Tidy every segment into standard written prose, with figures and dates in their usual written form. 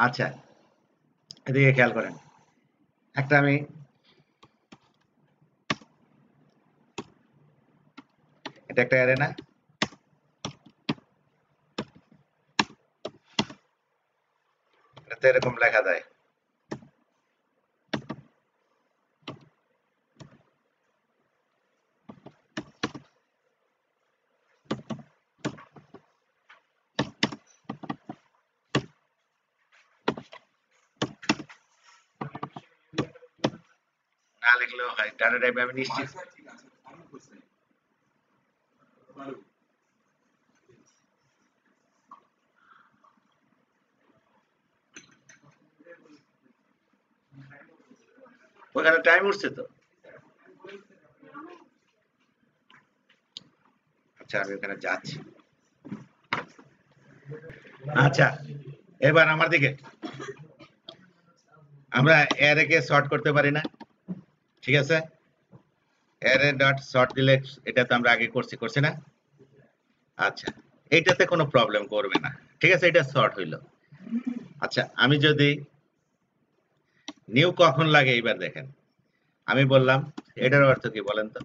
আচ্ছা, এদিকে খেয়াল করেন। একটা আমি এটা একটা অ্যারে না? এটাতে এরকম লেখা যায়। না লিখলেও হয়। ডাটা টাইপে আমি নিশ্চিত। ওখানে টাইম উঠছে তো। আচ্ছা, আমি ওখানে যাচ্ছি। আচ্ছা, এবার আমার দিকে। আমরা অ্যারে কে সর্ট করতে পারি না? ঠিক আছে? অ্যারে ডট সর্ট দিলে এটা তো আমরা আগে করছি না? আচ্ছা, এইটাতে কোনো প্রবলেম করবে না। ঠিক আছে, এটা সর্ট হইলো। আচ্ছা, আমি যদি নিউ কখন লাগে এইবার দেখেন। আমি বললাম এটার অর্থ কি বলেন তো?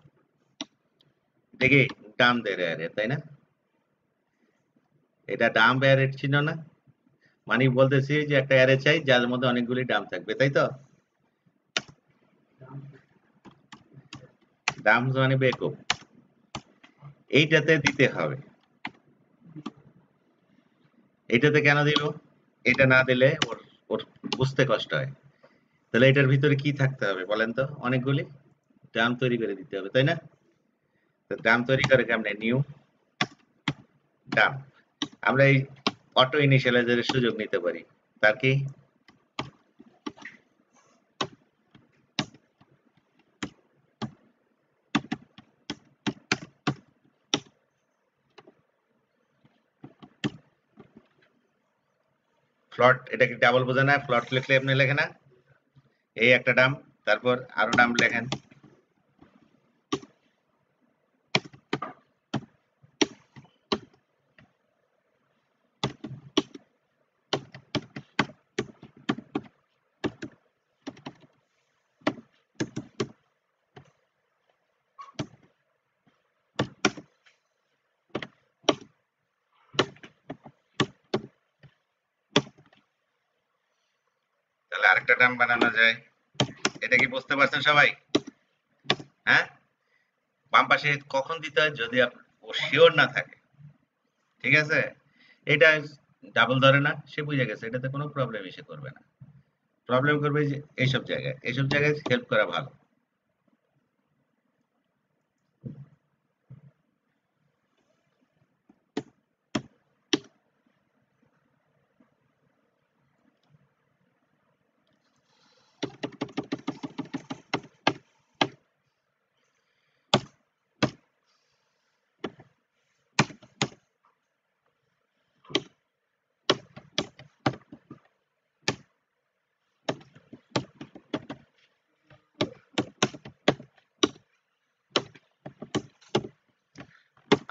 দেখি ডাম দেয় অ্যারে, তাই না? এটা ডাম্প অ্যারে ছিল না? মানে বলতেছি যে একটা অ্যারে চাই যার মধ্যে অনেকগুলি ডাম্প থাকবে, তাই তো? ডাম্প মানে বেকুব। এইটাতে দিতে হবে। এইটাতে কেন দিব? এটা না দিলে ওর ওর বুঝতে কষ্ট হয়। তাহলে এটার ভিতরে কি থাকতে হবে বলেন তো? অনেকগুলি ডাম্প তৈরি করে দিতে হবে, তাই না? তো ডাম্প তৈরি করে কেমনে? New dump. আমরা এই অটো ইনিশিয়ালাইজারের সুযোগ নিতে পারি। তার কি? ফ্লট, এটা কি ডাবল বোঝে না? ফ্লট লিখলে আপনি লেখে না? এই একটা ডাম্প, তারপর আরো ডাম্প লেখেন। তাহলে আরেকটা ডাম্প বানানো যায়। এটা কি বুঝতে পারছেন সবাই? হ্যাঁ? বাম পাশে কখন দিতে হয়? যদি ও শিওর না থাকে। ঠিক আছে? এটা ডাবল ধরে না? সে বুঝে গেছে। এটাতে কোনো প্রবলেমই সে করবে না। প্রবলেম করবে যে এইসব জায়গায় হেল্প করা ভালো।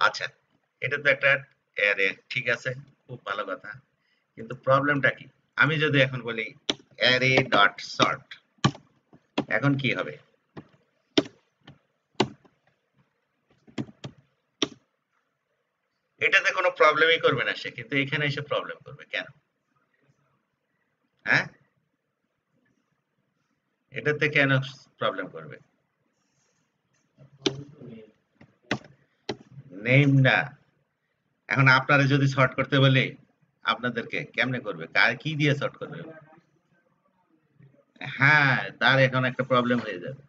আচ্ছা, এটা তো একটা অ্যারে, ঠিক আছে, খুব ভালো কথা। কিন্তু প্রবলেমটা কি? আমি যদি এখন বলি অ্যারে ডট সর্ট, এখন কি হবে? এটাতে কোনো প্রবলেমই করবে না সে, কিন্তু এখানে এসে প্রবলেম করবে কেন? হ্যাঁ? এটাতে কেন প্রবলেম করবে? নেম না। এখন আপনারা যদি সর্ট করতে বলি, আপনাদেরকে কেমনে করবে? কার কি দিয়ে সর্ট করবে? হ্যাঁ, তার এখন একটা প্রবলেম হয়ে যাবে।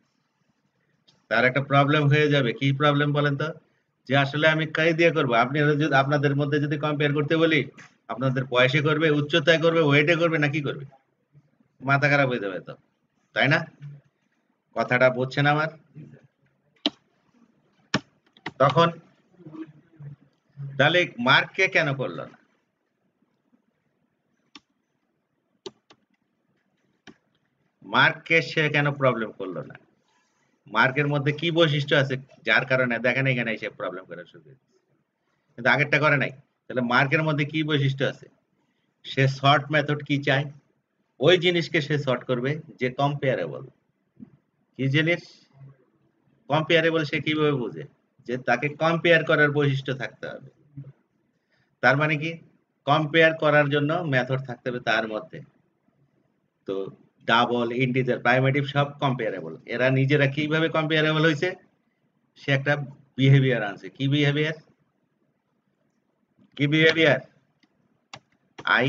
তার একটা প্রবলেম হয়ে যাবে। কি প্রবলেম বলেন তো? যে আসলে আমি কাই দিয়ে করব? আপনারা যদি আপনাদের মধ্যে যদি কম্পেয়ার করতে বলি, আপনাদের বয়সে করবে, উচ্চতায় করবে, ওয়েটে করবে না কি করবে? মাথা খারাপ হয়ে যাবে তো। তাই না? কথাটা বুঝছেন আমার? তখন তাহলে মার্ক কে কেন করলো না? মার্ক কে সে কেন প্রবলেম করলো না? মার্কের মধ্যে কি বৈশিষ্ট্য আছে যার কারণে দেখেন এখানে এসে প্রবলেম করা শুরু করেছে? কিন্তু আগেরটা করে নাই। তাহলে মার্কের মধ্যে কি বৈশিষ্ট্য আছে? সে শর্ট মেথড কি চায়? ওই জিনিসকে সে সর্ট করবে যে কম্পেয়ারেবল। কি জিনিস কম্পেয়ারেবল সে কিভাবে বোঝে? যে তাকে কম্পেয়ার করার বৈশিষ্ট্য থাকতে হবে। তার মানে কি কম্পেয়ার করার জন্য মেথড থাকতে হবে তার মধ্যে। তো ডাবল, ইন্টিজার, প্রাইমেটিভ সব কম্পেয়ারেবল। এরা নিজেরা কিভাবে কম্পেয়ারেবল হয়েছে? সে একটা বিহেভিয়ার আনছে। কি বিহেভিয়ার? কি বিহেভিয়ার? আই,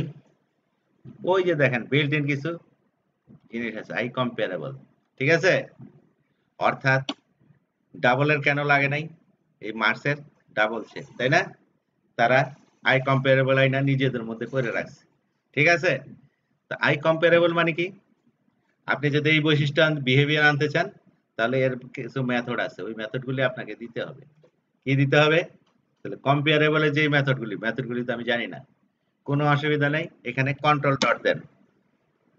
ওই যে দেখেন বিল্ট ইন কিছু জিনিস আছে, আই কম্পেয়ারেবল। ঠিক আছে? অর্থাৎ ডাবলের কেন লাগে নাই? এই মার্কসের ডাবল সে, তাই না? তারা আই কম্পেয়ারেবল আইনা নিজেদের মধ্যে করে রাখছে। ঠিক আছে? তো আই কম্পেয়ারেবল মানে কি? আপনি যদি এই বৈশিষ্ট্য বিহেভিয়ার আনতে চান, তাহলে এর কিছু মেথড আছে। ওই মেথডগুলি আপনাকে দিতে হবে। কি দিতে হবে? তাহলে কম্পেয়ারেবলের যে মেথডগুলি তো আমি জানি না। কোনো অসুবিধা নেই। এখানে কন্ট্রোল ডট দেন।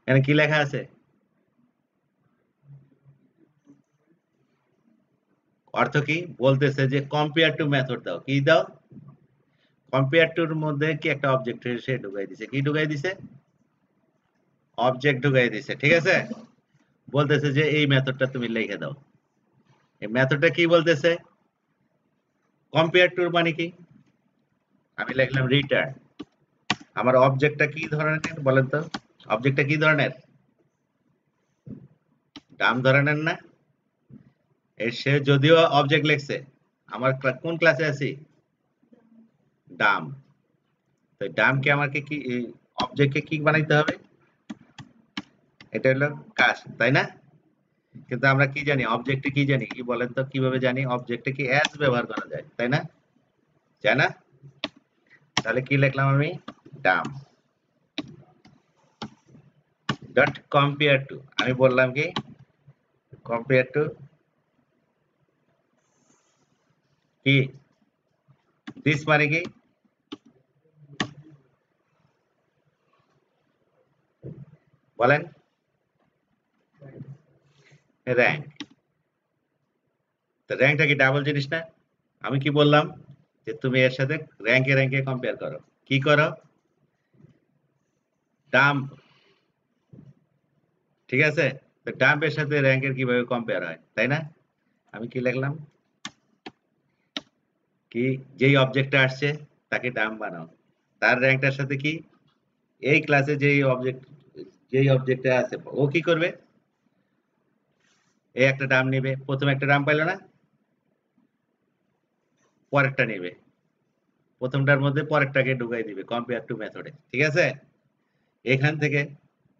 এখানে কি লেখা আছে? অর্থ কি? বলতেছে যে কম্পেয়ার টু মেথড দাও। কি দাও? কম্পেয়ার টুর মধ্যে কি একটা অবজেক্ট সে ঢুকাই দিছে। কি ঢুকাই দিছে? অবজেক্ট ঢুকাই দিছে। ঠিক আছে? বলতেছে যে এই মেথডটা তুমি লিখে দাও। এই মেথডটা কি বলতেছে? কম্পেয়ার টুর মানে কি? আমি লিখলাম রিটার্ন। আমার অবজেক্টটা কি ধরনের বলেন তো? অবজেক্টটা কি ধরনের? ডাম ধরনের না? সে যদিও অবজেক্ট লিখছে, আমার কোন ক্লাসে আছি? ডাম। তো ডামকে আমাকে কি অবজেক্টকে কি বানাইতে হবে? এটা হলো কাজ, তাই না? কিন্তু আমরা কি জানি অবজেক্টে কি জানি? কি বলেন তো কিভাবে জানি? অবজেক্টে কি অ্যাজ ব্যবহার করা যায়, তাই না? যায় না? তাহলে কি লিখলাম আমি? Dam dot compare to. আমি বললাম কি কম্পেয়ার টু কি দিস মানে কি? বলেন। র্যাঙ্ক। তো র্যাঙ্কটা কি ডাবল জিনিস না? আমি কি বললাম? যে তুমি এর সাথে র্যাঙ্কে কম্পেয়ার করো। কি করো? ডাম্প। ঠিক আছে? তো ডাম্পের সাথে র্যাঙ্কের কিভাবে কম্পেয়ার হয়, তাই না? আমি কি লিখলাম? কি যেই অবজেক্টটা আসছে তাকে ডাম্প বানাও। তার র্যাঙ্কটার সাথে কি এই ক্লাসে যেই অবজেক্টটা আছে ও কি করবে? এই একটা ডাম নিবে। প্রথমে একটা ডাম পাইলো না? পরেরটা নিবে। প্রথমটার মধ্যে পরেরটাকে ঢুকাই দিবে কম্পেয়ার টু মেথডে। ঠিক আছে? এখান থেকে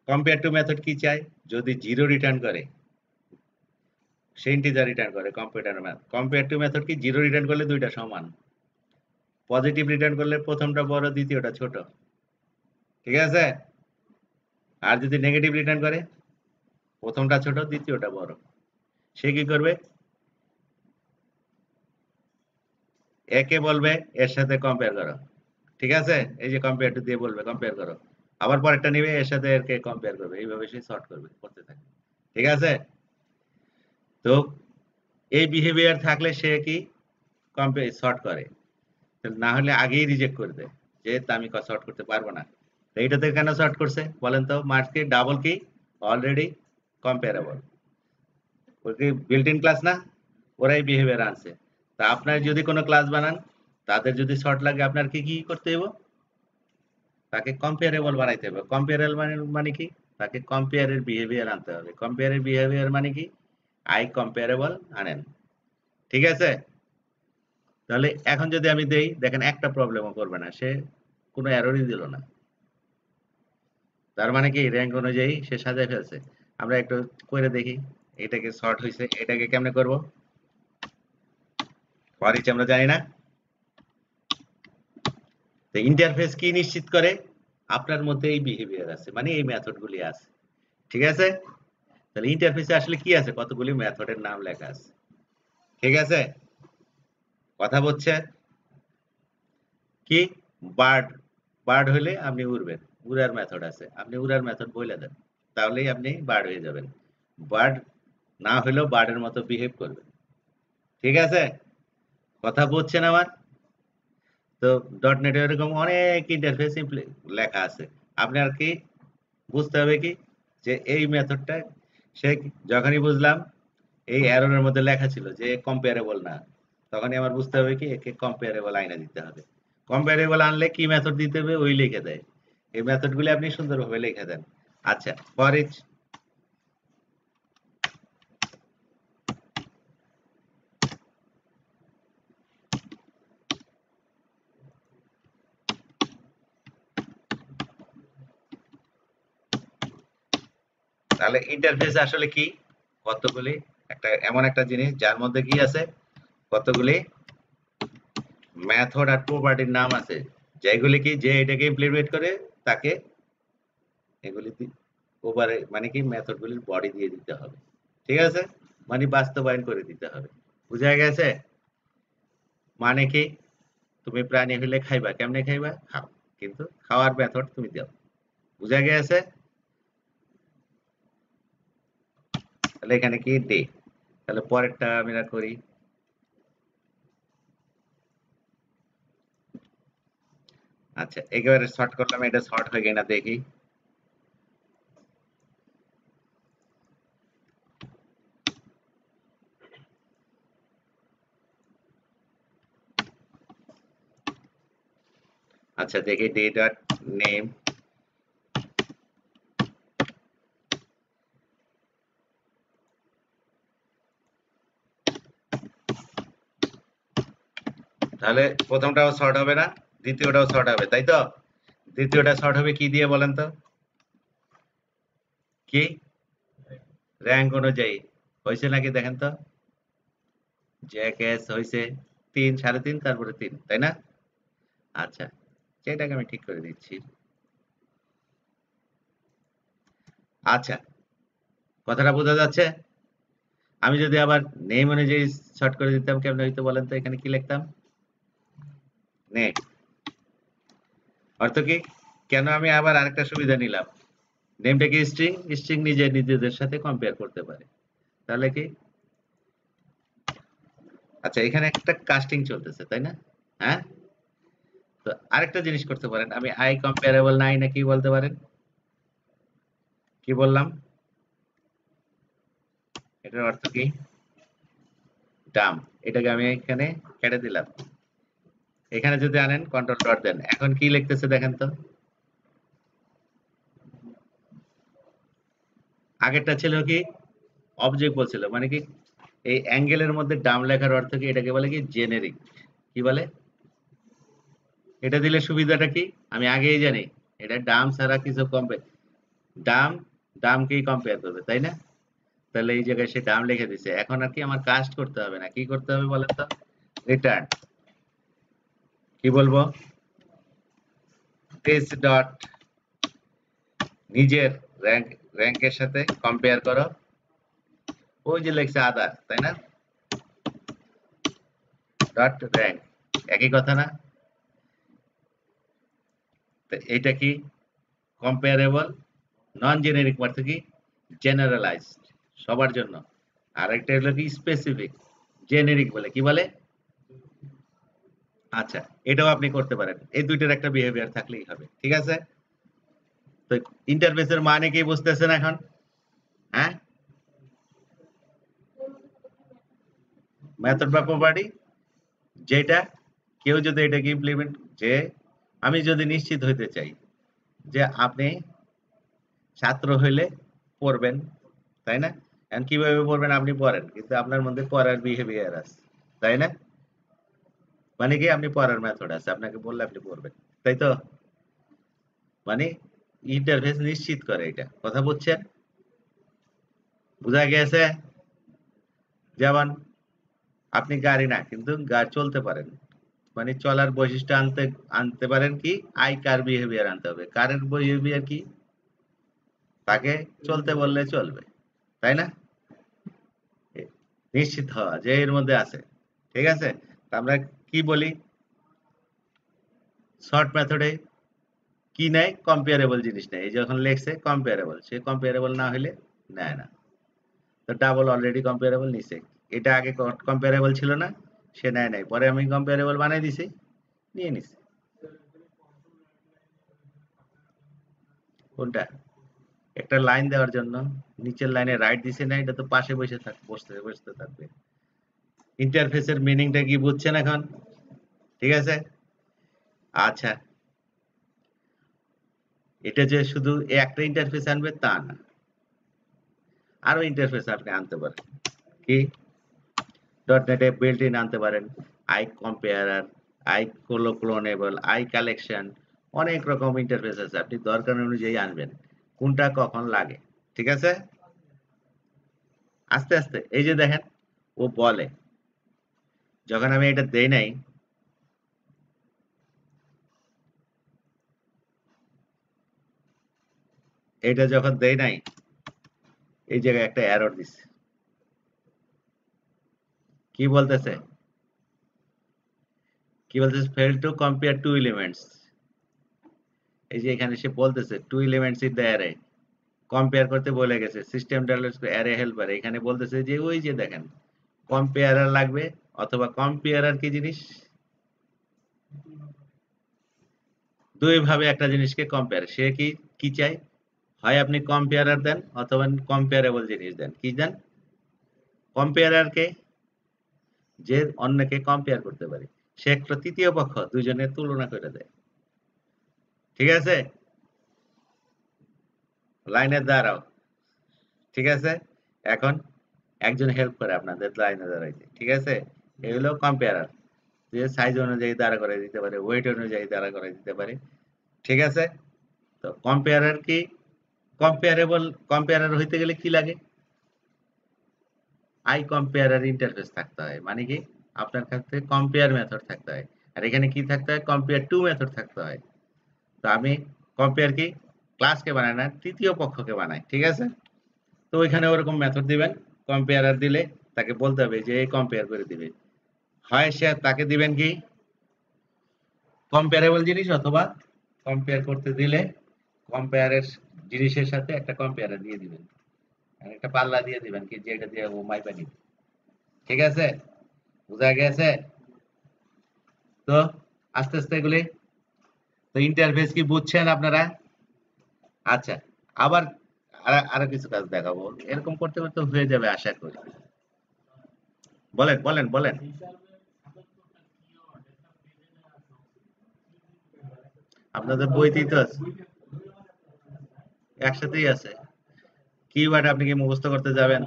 কম্পেয়ার টু মেথড কি চায়? যদি 0 রিটার্ন করে সে ইন্টিজার রিটার্ন করে কম্পেয়ার টু মেথড কি 0 রিটার্ন করলে দুইটা সমান। পজিটিভ রিটার্ন করলে প্রথমটা বড় দ্বিতীয়টা ছোট। ঠিক আছে? আর যদি নেগেটিভ রিটার্ন করে প্রথমটা ছোট দ্বিতীয়টা বড়। সে কি করবে? একে বলবে এর সাথে কম্পেয়ার করো। ঠিক আছে? এই যে কম্পেয়ার টু দিয়ে বলবে কম্পেয়ার করো। আবার পরেরটা নিবে এর সাথে এরকে কম্পেয়ার করবে। এইভাবে সে সর্ট করবে, করতে থাকে। ঠিক আছে? তো এই বিহেভিয়ার থাকলে সে কি সর্ট করে। না হলে আগেই রিজেক্ট করে দেয় যে আমি সর্ট করতে পারবো না। তো এইটাতে কেন সর্ট করছে বলেন তো? মার্কস কি ডাবল কি অলরেডি কম্পেয়ারেবল। ওই কি বিল্ট ইন ক্লাস না? ওরাই বিহেভিয়ার আনছে। তা আপনার যদি কোনো ক্লাস বানান তাদের যদি শর্ট লাগে আপনার কি কি করতে হবে? তাকে কম্পেয়ারেবল বানাইতে হবে। কম্পেয়ারেবল মানে কি? তাকে কম্পেয়ারের বিহেভিয়ার আনতে হবে। কম্পেয়ারের বিহেভিয়ার মানে কি? আই কম্পেয়ারেবল আনেন। ঠিক আছে? তাহলে এখন যদি আমি দেই দেখেন একটা প্রবলেমও করবে না। সে কোনো এররই দিল না। তার মানে কি র‍্যাংক অনুযায়ী সে সাজায় ফেলছে। আমরা একটু করে দেখি। এটাকে সর্ট হইছে। এটাকে কেমনে করব? ফর ইচ আমরা জানি না। তো ইন্টারফেস কি নিশ্চিত করে? আপনার মধ্যে এই বিহেভিয়ার আছে। মানে এই মেথড গুলি আছে। ঠিক আছে? তাহলে ইন্টারফেসে আসলে কি আছে? কতগুলি মেথডের নাম লেখা আছে। ঠিক আছে? কথা বুঝছে? কি বার্ড, বার্ড হলে আপনি উড়বেন। উড়ার মেথড আছে। আপনি উড়ার মেথড বইলে দেন। তাহলেই আপনি বার্ড হয়ে যাবেন। বার্ড না হলেও বার্ডের মতো বিহেভ করবেন। ঠিক আছে? কথা বুঝছেন আমার? তো ডট নেটে এরকম অনেক ইন্টারফেস লেখা আছে। আপনার কি বুঝতে হবে কি যে এই মেথডটা সে যখনই বুঝলাম এই এররের মধ্যে লেখা ছিল যে কম্পেয়ারেবল না, তখনই আমার বুঝতে হবে কি একে কম্পেয়ারেবল আইনা দিতে হবে। কম্পেয়ারেবল আনলে কি মেথড দিতে হবে ওই লিখে দেয়। এই মেথডগুলি আপনি সুন্দরভাবে লিখে দেন। আচ্ছা, ফর ইচ তাহলে ইন্টারফেস আসলে কি? কতগুলি একটা এমন একটা জিনিস যার মধ্যে কি আছে, কতগুলি মেথড আর প্রপার্টির নাম আছে, যেগুলি কি যে এটাকে ইমপ্লিমেন্ট করে তাকে এগুলি ওভারে মানে কি মেথডগুলির বডি দিয়ে দিতে হবে। ঠিক আছে, মানে বাস্তবায়ন করে দিতে হবে। বুঝা গেছে? মানে কি তুমি প্রাণী হইলে খাইবা, কেমনে খাইবা? খাও, কিন্তু খাওয়ার মেথড তুমি দাও। বুঝা গেছে? তাহলে এখানে কি ডে। তাহলে পরেরটা আমরা করি। আচ্ছা, একেবারে শর্ট করলাম, এটা শর্ট হয়ে কিনা দেখি। আচ্ছা, দেখি ডে ডট নেম। তাহলে প্রথমটাও শর্ট হবে না, দ্বিতীয়টাও শর্ট হবে, তাই তো? দ্বিতীয়টা শর্ট হবে কি দিয়ে বলেন তো? কি র্যাঙ্ক অনুযায়ী হয়েছে নাকি দেখেন তো? জ্যাকেস হয়েছে 3, 3.5, তারপরে 3, তাই না? আচ্ছা, সেটাকে আমি ঠিক করে দিচ্ছি। আচ্ছা, কথাটা বোঝা যাচ্ছে? আমি যদি আবার নেম অনুযায়ী শর্ট করে দিতাম কেমনে হইতো বলেন তো? এখানে কি লিখতাম? নেম। অর্থ কি? কেন আমি আবার আরেকটা সুবিধা নিলাম? নেমটা কি স্ট্রিং? স্ট্রিং নিজে নিজেদের সাথে কম্পেয়ার করতে পারে। তাহলে কি? আচ্ছা, এখানে একটা কাস্টিং চলতেছে, তাই না? হ্যাঁ? তো আরেকটা জিনিস করতে পারেন। আমি আই কম্পেয়ারেবল নাই না কি বলতে পারেন? কি বললাম? এটার অর্থ কি? ডাম। এটাকে আমি এখানে কেটে দিলাম। এখানে যদি আনেন কন্ট্রোল ডট দেন, এখন কি লিখতেছে দেখেন তো? আগেরটা ছিল কি অবজেক্ট বলছিল, মানে কি এই অ্যাঙ্গেলের মধ্যে ডাম লেখার অর্থ কি? এটাকে বলে কি জেনেরিক। কি বলে? এটা দিলে সুবিধাটা কি? আমি আগেই জানি এটা ডাম ছাড়া কিছু কম্পে ডাম ডামকেই কম্পেয়ার করবে, তাই না? তাহলে এই জায়গায় সে ডাম লিখে দিছে। এখন আর কি আমার কাস্ট করতে হবে না, কি করতে হবে বলেন তো? রিটার্ন কি বলবো? দিস ডট নিজের র্যাঙ্কের সাথে কম্পেয়ার করো। ওই যে লেখছে আদার, তাই না? ডট র্যাঙ্ক, একই কথা না? তো এটা কি কম্পেয়ারেবল? নন জেনেরিক অর্থ কি জেনারেলাইজড, সবার জন্য। আর একটা হলো কি স্পেসিফিক। জেনেরিক বলে কি বলে? আচ্ছা, এটাও আপনি করতে পারেন। এই দুইটার একটা বিহেভিয়ার থাকলেই হবে, ঠিক আছে? তো ইন্টারফেসের মানে কি বুঝতেছেন এখন? হ্যাঁ, মেথড বা প্রপার্টি, যেটা কেউ যদি এটাকে ইমপ্লিমেন্ট, যে আমি যদি নিশ্চিত হইতে চাই যে আপনি ছাত্র হইলে পড়বেন, তাই না? এখন কিভাবে পড়বেন? আপনি পড়েন, কিন্তু আপনার মধ্যে পড়ার বিহেভিয়ার আছে, তাই না? মানে কি আপনি পড়ার মেথড আছে, আপনাকে বললে আপনি পড়বেন, তাই তো? মানে ইন্টারফেস নিশ্চিত করে এটা, কথা বুঝছেন? বুঝা গেছে? যেমন আপনি গাড়ি না, কিন্তু গাড়ি চলতে পারেন, মানে চলার বৈশিষ্ট্য আনতে আনতে পারেন কি? আই কার বিহেভিয়ার আনতে হবে। কারের বিহেভিয়ার কি? তাকে চলতে বললে চলবে, তাই না? নিশ্চিত হওয়া যে এর মধ্যে আছে, ঠিক আছে? তা আমরা কি বলি শর্ট মেথডে? কি নেয়? কম্পেয়ারেবল জিনিস নেয়। এই যখন লেখছে কম্পেয়ারেবল, সে কম্পেয়ারেবল না হলে নেয় না। তো ডাবল অলরেডি কম্পেয়ারেবল নিছে। এটা আগে কম্পেয়ারেবল ছিল না, সে নেয় নাই, পরে আমি কম্পেয়ারেবল বানাই দিছি, নিয়ে নিছে। কোনটা? একটা লাইন দেওয়ার জন্য নিচের লাইনে রাইট দিছে না, এটা তো পাশে বসতে বসতে থাকবে। ইন্টারফেসের মিনিংটা কি বুঝছেন এখন? ঠিক আছে। আচ্ছা, এটা যে শুধু এই একটা ইন্টারফেস আনবে তা না, আরো ইন্টারফেস আপনি আনতে পারেন। কি .NET-এ বিল্ট ইন আনতে পারেন, আই কম্পেয়ারার, আই ক্লোনেবল, আই কালেকশন, অনেক রকম ইন্টারফেস আছে। আপনি দরকার অনুযায়ী আনবেন কোনটা কখন লাগে। ঠিক আছে। আস্তে আস্তে এই যে দেখেন, ও বলে যখন আমি এটা দেই নাই, এটা যখন দেই নাই, এই জায়গায় একটা এরর দিছে। কি বলতেছে? কি বলতেছে? Fail to compare two elements. এই যে এখানে সে বলতেছে two elements in the array, compare করতে বলে গেছে সিস্টেম ডলার অ্যারে হেল্পার। এখানে বলতেছে যে ওই যে দেখেন কম্পেয়ারার লাগবে, অথবা কম্পেয়ারার কি জিনিস, দুই ভাবে একটা জিনিসকে কম্পেয়ার। সে কি কি চাই, হয় আপনি কম্পেয়ারার দেন অথবা কম্পেয়ারেবল জিনিস দেন। কি দেন? কম্পেয়ারারকে যে অন্যকে কম্পেয়ার করতে পারে, সে একটা তৃতীয় পক্ষ, দুইজনের তুলনা করে দেয়। ঠিক আছে, লাইনে দাঁড়াও। ঠিক আছে, এখন একজন হেল্প করে আপনাদের লাইনে দাঁড়াইতে। ঠিক আছে, এগুলো কম্পেয়ারার, যে সাইজ অনুযায়ী দাঁড়া করে দিতে পারে, ওয়েট অনুযায়ী দাঁড়া করে দিতে পারে। ঠিক আছে, তো কম্পেয়ারার কি, কম্পেয়ারেবল, কম্পেয়ারার হইতে গেলে কি লাগে? আই কম্পেয়ারার ইন্টারফেস থাকতে হয়। মানে কি, আপনার কাছে কম্পেয়ার মেথড থাকতে হয়, আর এখানে কি থাকতে হয়? কম্পেয়ার টু মেথড থাকতে হয়। তো আমি কম্পেয়ার কি ক্লাসকে বানাই না, তৃতীয় পক্ষকে বানাই। ঠিক আছে, তো ওইখানে ওরকম মেথড দিবেন। কম্পেয়ারার দিলে তাকে বলতে হবে যে এই কম্পেয়ার করে দিবে, হয় সে তাকে দিবেন কি কম্পেয়ারেবল জিনিস, অথবা কম্পেয়ার করতে দিলে কম্পেয়ারের জিনিসের সাথে একটা কম্পেয়ারার দিয়ে দিবেন, আর একটা পাল্লা দিয়ে দিবেন কি যেটা দিয়ে ও মাইপা নিবে। ঠিক আছে, বোঝা গেছে? তো আস্তে আস্তে এগুলি, তো ইন্টারফেস কি বুঝছেন আপনারা? আচ্ছা, আবার আরো কিছু কাজ দেখাবো, এরকম করতে করতে হয়ে যাবে আশা করি। বলেন বলেন বলেন। আপনাদের বইতেই তো আছে, একসাথেই আছে। কিওয়ার্ড আপনি কি মুখস্থ করতে যাবেন?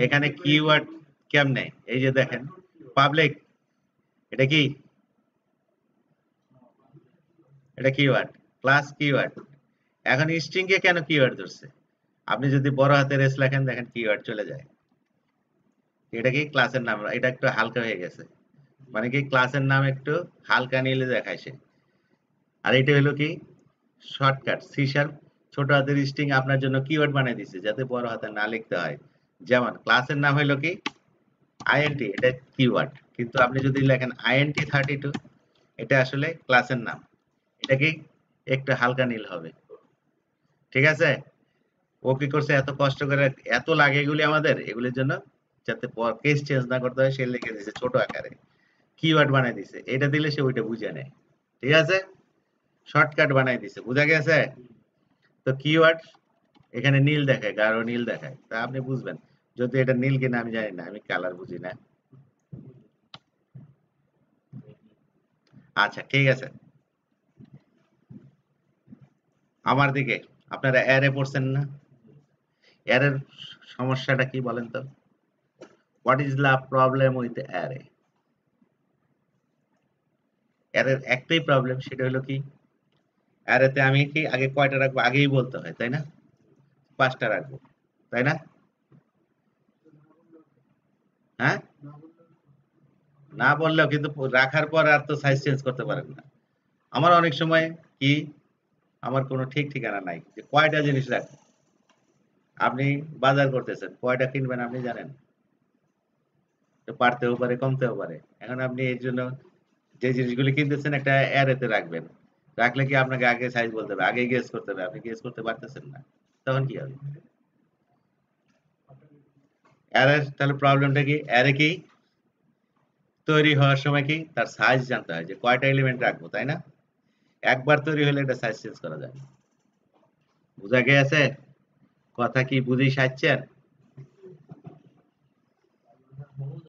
এখানে কিওয়ার্ড কেমনে, এই যে দেখেন পাবলিক, এটা কি, এটা কিওয়ার্ড, ক্লাস কিওয়ার্ড। এখন স্ট্রিং কে কেন কিওয়ার্ড ধরছে? আপনি যদি বড় হাতের এস লেখেন, দেখেন কিওয়ার্ড চলে যায়। এটা কি ক্লাসের নাম, এটা একটু হালকা হয়ে গেছে, মানে কি ক্লাসের নাম একটু হালকা নিলে দেখায় সে। আর এটা হলো কি শর্টকাট, সি শার্প ছোট হাতের স্ট্রিং আপনার জন্য কিওয়ার্ড বানিয়ে দিছে যাতে বড় হাতে না লিখতে হয়। যেমন ক্লাসের নাম হলো কি আইএনটি, এটা কিওয়ার্ড, কিন্তু আপনি যদি লেখেন আইএনটি 32, এটা আসলে ক্লাসের নাম। এটা কি একটু হালকা নীল হবে। ঠিক আছে, ও কি করছে এত কষ্ট করে, এত লাগে এগুলি আমাদের, এগুলির জন্য যাতে কেস চেঞ্জ না করতে হয় সে লিখে দিছে ছোট আকারে, কিওয়ার্ড বানাই দিছে, এটা দিলে সে ওইটা বুঝে নেয়। ঠিক আছে, শর্টকাট বানাই দিছে, বুঝা গেছে? তো কিওয়ার্ড এখানে নীল দেখায়, গাঢ় নীল দেখায়, তা আপনি বুঝবেন। যদি এটা নীল কিনা আমি জানি না, আমি কালার বুঝি না। আচ্ছা ঠিক আছে, আমার দিকে আপনারা অ্যারে পড়ছেন না? অ্যারের সমস্যাটা কি বলেন তো? What is the problem with array? অ্যারের একটাই প্রবলেম, সেটা হলো কি অ্যারেতে আমি কি আগে কয়টা রাখবো আগেই বলতে হয়, তাই না? 5টা রাখবো, তাই না? হ্যাঁ, না বললেও কিন্তু রাখার পর আর তো সাইজ চেঞ্জ করতে পারেন না। আমার অনেক সময় কি, আমার কোনো ঠিক ঠিকানা নাই যে কয়টা জিনিস রাখবো। আপনি বাজার করতেছেন, কয়টা কিনবেন আপনি জানেন? তো বাড়তেও পারে, কমতেও পারে। এখন আপনি এর জন্য যে জিনিসগুলো কিনতেছেন একটা অ্যারেতে রাখবেন। রাখলে কি আপনাকে আগে সাইজ বলতে হবে, আগে গেস করতে হবে। আপনি গেস করতে পারতেছেন না। তখন কি হবে? অ্যারের তাহলে প্রবলেমটা কি? অ্যারে কি তৈরি হওয়ার সময় কি তার সাইজ জানতে হয় যে কয়টা এলিমেন্ট রাখবো, তাই না? একবার তৈরি হলে এটা সাইজ চেঞ্জ করা যায় না। বুঝা গিয়েছে? কথা কি বুঝি সাজছেন?